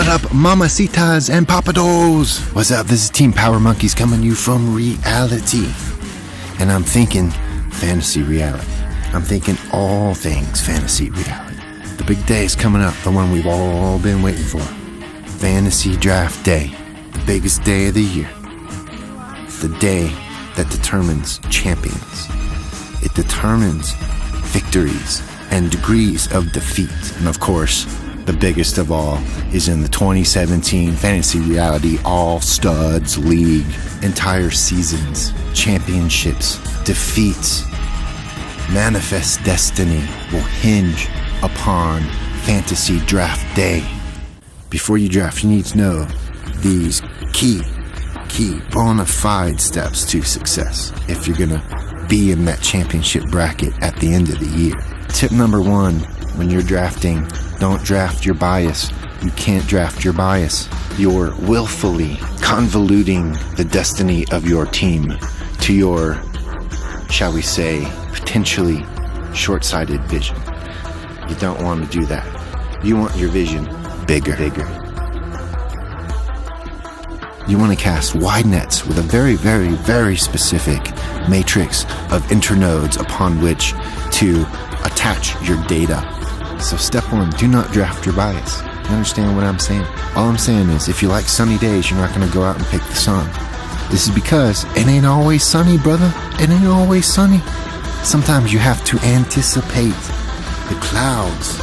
What up, mamacitas and papados? What's up? This is Team Power Monkeys coming to you from reality. And I'm thinking fantasy reality. I'm thinking all things fantasy reality. The big day is coming up, the one we've all been waiting for. Fantasy Draft Day, the biggest day of the year. The day that determines champions. It determines victories and degrees of defeat. And of course, the biggest of all is in the 2017 Fantasy Reality All Studs League. Entire seasons, championships, defeats, manifest destiny will hinge upon Fantasy Draft Day. Before you draft, you need to know these key bona fide steps to success if you're gonna be in that championship bracket at the end of the year. Tip number one, when you're drafting, don't draft your bias. You can't draft your bias. You're willfully convoluting the destiny of your team to your, shall we say, potentially short-sighted vision. You don't want to do that. You want your vision bigger. You want to cast wide nets with a very, very, very specific matrix of internodes upon which to attach your data. So step one, do not draft your bias. You understand what I'm saying? All I'm saying is, if you like sunny days, you're not going to go out and pick the sun. This is because it ain't always sunny, brother. It ain't always sunny. Sometimes you have to anticipate the clouds.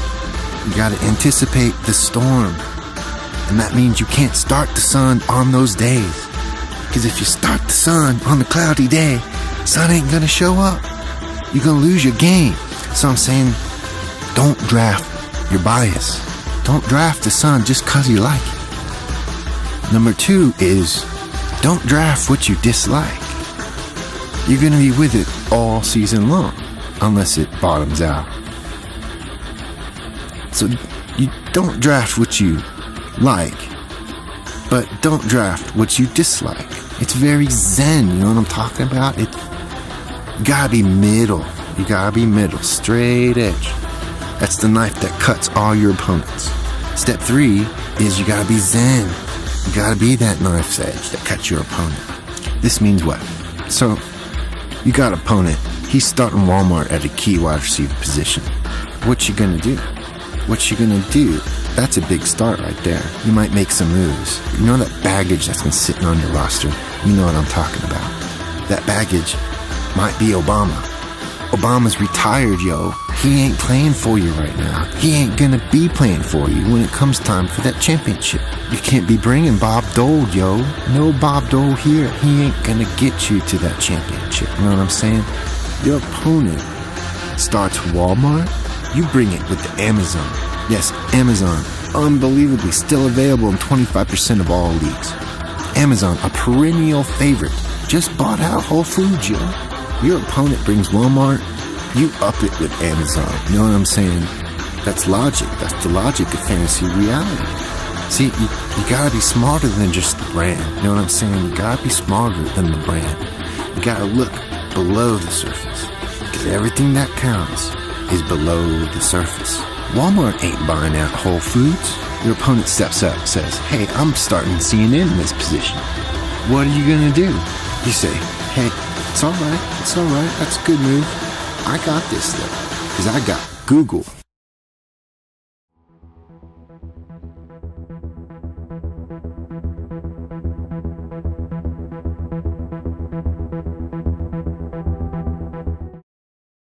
You got to anticipate the storm. And that means you can't start the sun on those days. Because if you start the sun on the cloudy day, sun ain't going to show up. You're going to lose your game. So I'm saying, don't draft your bias. Don't draft the sun just because you like it. Number two is, don't draft what you dislike. You're going to be with it all season long, unless it bottoms out. So you don't draft what you like, but don't draft what you dislike. It's very zen, you know what I'm talking about? You gotta be middle. You gotta be middle, straight edge. That's the knife that cuts all your opponents. Step three is you gotta be zen. You gotta be that knife's edge that cuts your opponent. This means what? So, you got an opponent. He's starting Walmart at a key wide receiver position. What you gonna do? What you gonna do? That's a big start right there. You might make some moves. You know that baggage that's been sitting on your roster? You know what I'm talking about. That baggage might be Obama. Obama's retired, yo. He ain't playing for you right now. He ain't gonna be playing for you when it comes time for that championship. You can't be bringing Bob Dole, yo. No Bob Dole here. He ain't gonna get you to that championship. You know what I'm saying? Your opponent starts Walmart. You bring it with the Amazon. Yes, Amazon. Unbelievably still available in 25% of all leagues. Amazon, a perennial favorite. Just bought out Whole Foods, yo. Your opponent brings Walmart, you up it with Amazon. You know what I'm saying? That's logic. That's the logic of fantasy reality. See, you gotta be smarter than just the brand. You know what I'm saying? You gotta be smarter than the brand. You gotta look below the surface. Because everything that counts is below the surface. Walmart ain't buying out Whole Foods. Your opponent steps up and says, hey, I'm starting CNN in this position. What are you gonna do? You say, hey, it's alright, that's a good move. I got this though, because I got Google.